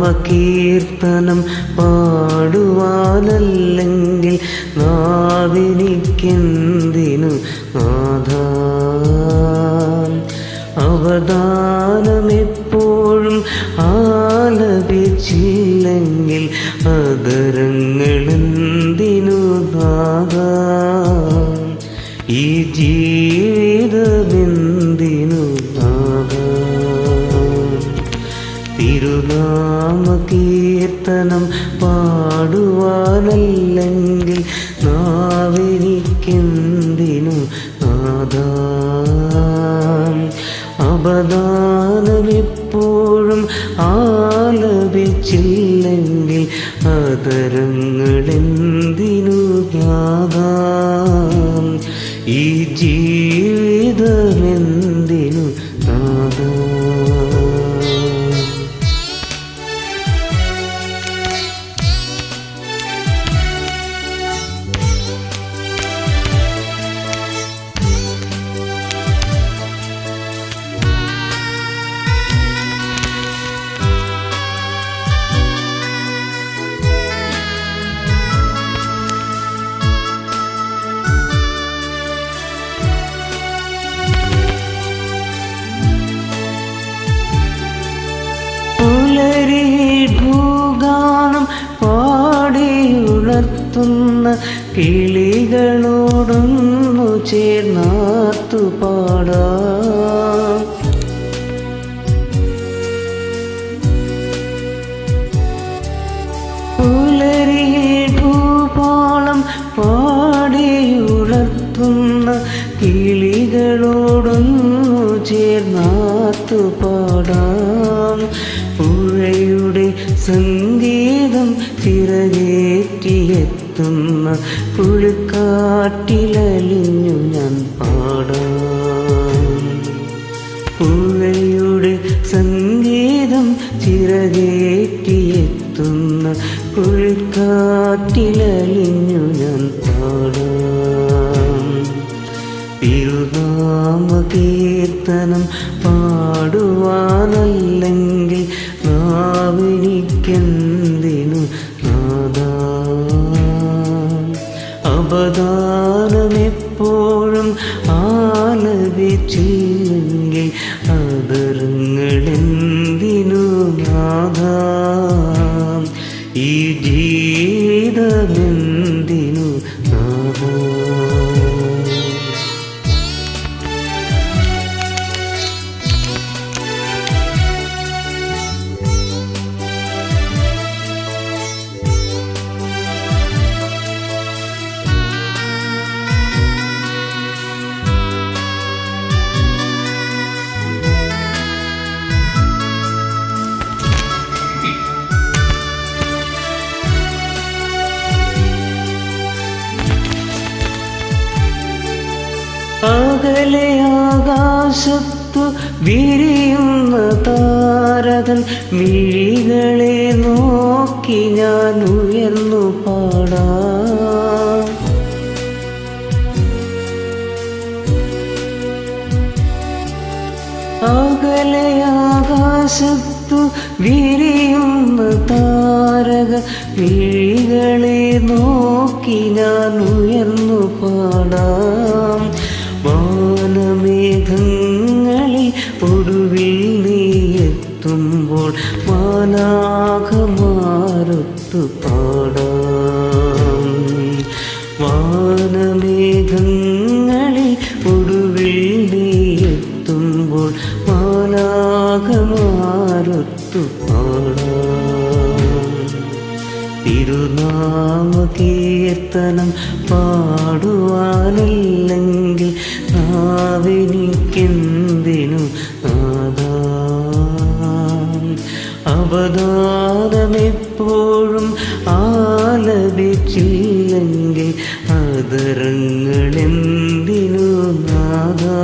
നാമകീർത്തനം പാടുവാനല്ലെങ്കിൽ നാവെനിക്കെന്തിനു നാഥാ. അവദാനമെപ്പോഴും ആലപിച്ചില്ലെങ്കിൽ അതരങ്ങളെന്തിനു നാഥാ. ഈ ജീവിതമെന്തിനു നാഥാ. തിരുനാമകീർത്തനം പാടുവാനല്ലെങ്കിൽ നാവെനിക്കെന്തിനു നാഥാ. അവദാനമെപ്പോഴും ആലപിച്ചില്ലെങ്കിൽ അതരങ്ങളെന്തിനു നാഥാ. ഈ ജീവിതമെന്തിനു നാഥാ. ഭൂഗാനം പാടിയുണർത്തുന്ന കിളികളോടൊന്നു ചേർന്നാർത്തു പാടാം. ഭൂപാളം പാടിയുണർത്തുന്ന കിളികളോടൊന്നു ചേർന്നാർത്തു പാടാം. പുഴയുടെ സംഗീതം ചിറകേറ്റിയെത്തുന്ന കുളിക്കാട്ടിലലിഞ്ഞു ഞാൻ പാടാം. പുഴയുടെ സംഗീതം ചിറകേറ്റിയെത്തുന്ന കുളിക്കാട്ടിലലിഞ്ഞു ഞാൻ പാടാം. തിരുനാമകീർത്തനം പാടുവാനല്ലെങ്കിൽ നാവെനിക്കെന്തിനു നാഥാ. അവദാനമെപ്പോഴും ആലപിച്ചില്ലെങ്കിൽ അതരങ്ങളെന്തിനു നാഥാ. ഈ ജീവിതമെന്തിനു നാഥാ. അകലെ ആകാശത്തു വിരിയുന്ന താരതൻ മിഴികളെ നോക്കി ഞാൻ ഉയർന്നു പാടാം. അകലെ ആകാശത്തു വിരിയുന്ന താരക മിഴികളെ നോക്കി ഞാൻ ഉയർന്നു പാടാം. വാനമേഘങ്ങളിൽ ഒടുവിൽ നീയെത്തുമ്പോൾ മാലാഖമാരൊത്തു പാടാം. വാനമേഘങ്ങളിൽ ഒടുവിൽ നീയെത്തുമ്പോൾ മാലാഖമാരൊത്തു പാടാം. തിരുനാമകീർത്തനം പാടുവാനല്ലെങ്കിൽ നാവെനിക്കെന്തിനു നാഥാ. അവദാനമെപ്പോഴും ആലപിച്ചില്ലെങ്കിൽ അതരങ്ങളെന്തിനു നാഥാ.